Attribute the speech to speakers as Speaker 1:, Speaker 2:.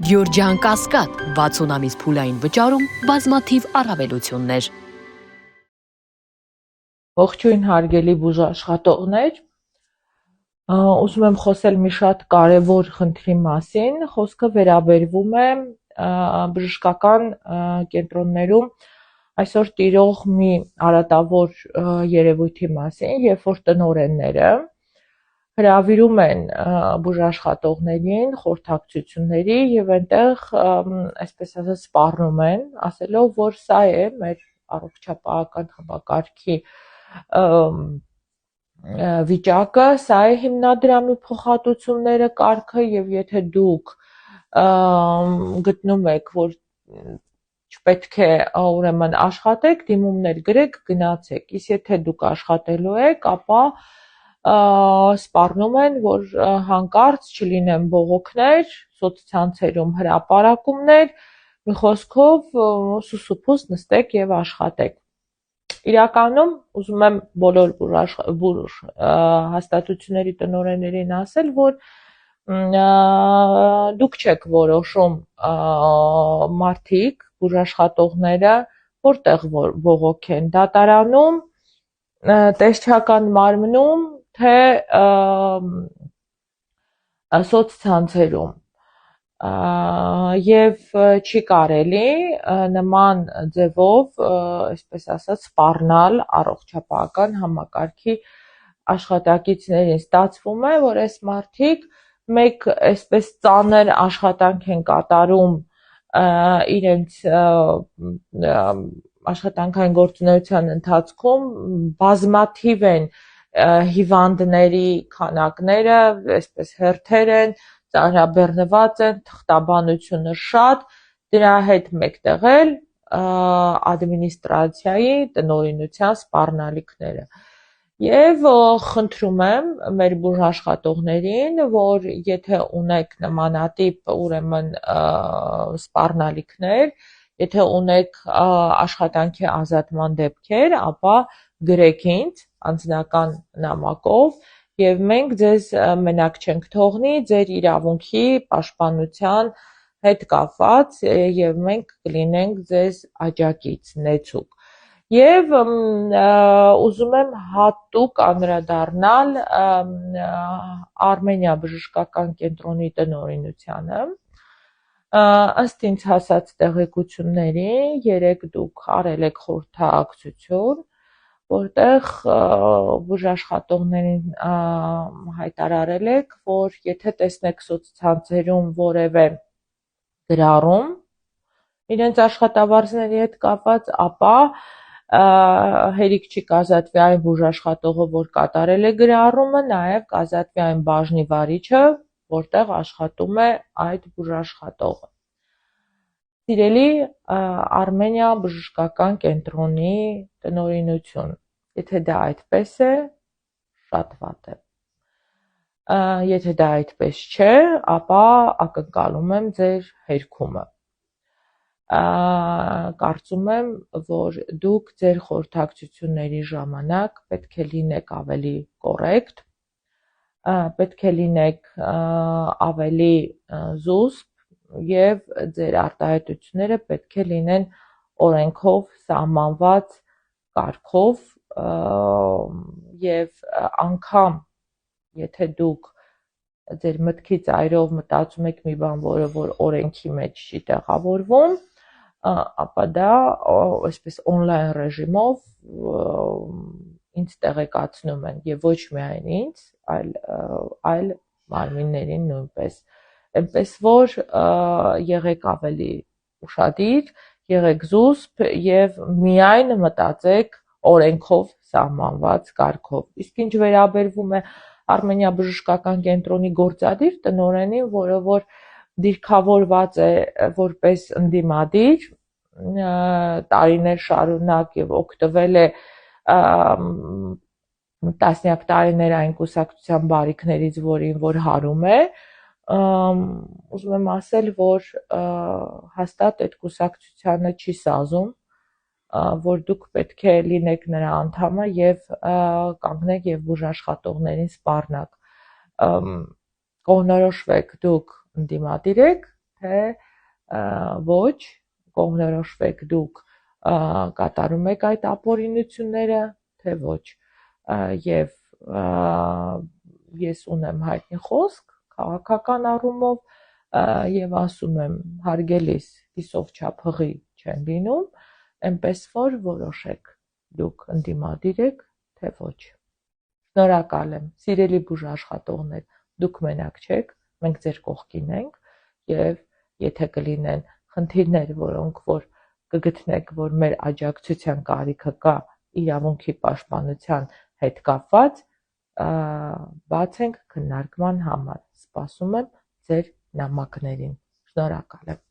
Speaker 1: Գյորջյան Կասկադ 60 ամիս փուլային վճարում բազմաթիվ առավելություններ։
Speaker 2: Ողջույն հարգելի բուժաշխատողներ, ուզում եմ խոսել մի շատ կարևոր խնդրի մասին, խոսքը վերաբերվում է բժշկական կենտրոններում այսօր տիրող մի արատավոր երևույթի մասին, երբ որ տնօրենները հրավիրում են բուժաշխատողներին խորհրդակցությունների եւ այնտեղ, այսպես ասած, սպառնում են, ասելով, որ սա է մեր առողջապահական համակարգի վիճակը, սա է հիմնադրամի փոխհատուցումները, կարգը եւ եթե դուք գտնում եք, որ չպետք է ուրեմն աշխատեք, դիմումներ գրեք, գնացեք, իսկ եթե դուք աշխատելու եք, ապա սպառնում են, որ հանկարծ չլինեն բողոքներ, սոցցանցերում հրապարակումներ, մի խոսքով սուսուփուս նստեք եւ աշխատեք։ Իրականում ուզում եմ բոլոր հաստատությունների տնօրեններին ասել, որ դուք չեք որոշում մարդիկ, բուժաշխատողները, որտեղ բողոքեն, դատարանում, տեսչական մարմնում, թե սոցցանցերում եւ չի կարելի նման ձևով, այսպես ասած, սպառնալ առողջապահական համակարգի աշխատակիցներին։ Ստացվում է, որ այս մարդիկ մեկ այսպես ծանր աշխատանք են կատարում իրենց աշխատանքային գործունեության ընթացքում, բազմաթիվ են հիվանդների քանակները, այսպես հերթեր են, ծանրաբեռնված են, թղթաբանությունը շատ, դրա հետ մեկտեղ էլ ադմինիստրացիայի տնօրինության սպառնալիքները։ Եվ խնդրում եմ մեր բուժաշխատողներին, որ եթե ունեք նմանատիպ ուրեմն սպառնալիքներ, եթե ունեք աշխատանքի ազատման դեպքեր, ապա գրեք ինձ անձնական նամակով եւ մենք ձեզ մենակ չենք թողնի ձեր իրավունքի պաշտպանության հետ կապված եւ մենք կլինենք ձեզ աջակից, նեցուկ։ Եվ ուզում եմ հատուկ անդրադառնալ Արմենիա բժշկական կենտրոնի տնօրինությանը։ Ըստ ինձ հասած տեղեկությունների, երեկ դուք արել եք խորհրդակցություն, որտեղ բուժաշխատողներին հայտարարել եք, որ եթե տեսնեք սոցցանցերում որևէ գրառում իրենց աշխատավարձերի հետ կապված, ապա հերիք չի կազատվի այն բուժաշխատողը, որ կատարել է գրառումը, նաև կազատվի այն բաժնի վարիչը, որտեղ աշխատում է այդ բուժաշխատողը։ Սիրելի Արմենիա բժշկական կենտրոնի տնօրինություն, եթե դա այդպես է, շատ վատ է։ Եթե դա այդպես չէ, ապա ակնկալում եմ ձեր հերքումը։ Կարծում եմ, որ դուք ձեր խորհրդակցությունների ժամանակ պետք է լինեք ավելի կոռեկտ, պետք է լինեք ավելի զուսպ եւ ձեր արտահայտությունները պետք է լինեն օրենքով սահմանված կարգով եւ անգամ եթե դուք ձեր մտքի ծայրով մտածում եք մի բան, որը որ օրենքի մեջ չի տեղավորվում, ապա դա այսպես on-line ռեժիմով ինձ տեղեկացնում են եւ ոչ միայն ինձ, այլ մարմիններին նույնպես։ Այնպես որ եղեք ավելի ուշադիր, եղեք զուսպ եւ միայն մտածեք օրենքով սահմանված կարգով։ Իսկ ինչ վերաբերվում է Արմենիա բժշկական կենտրոնի գործադիր տնօրենին, որը որ դիրքավորված է որպես ընդդիմադիր տարիներ շարունակ եւ օգտվել է տասնյակ տարիներ այն կուսակցության բարիքներից, որին որ հարում է, ուզում եմ ասել, որ հաստատ այդ կուսակցությանը չի սազում, որ դուք պետք է լինեք նրա անդամը եւ կանգնեք եւ բուժաշխատողներին սպառնաք։ Կողմնորոշվեք դուք ընդդիմադիր եք թե ոչ, կողմնորոշվեք դուք կատարում եք այդ ապօրինությունները, թե ոչ։ Եվ ես ունեմ հայտնի խոսք քաղաքական առումով եւ ասում եմ հարգելիս հիսով չափ հղի չեն լինում, այնպես որ որոշեք դուք ընդդիմադիր եք, թե ոչ։ Շնորհակալ եմ, սիրելի բուժաշխատողներ, դուք մենակ չեք, մենք ձեր կողքին ենք եւ եթե կլինեն խնդիրներ, որոնք որ կգտնեք, որ մեր աջակցության կարիքը կա իրավունքի պաշտպանության հետ կապված, բաց ենք քննարկման համար։ Սպասում եմ ձեր նամակներին։ Շնորհակալ եմ։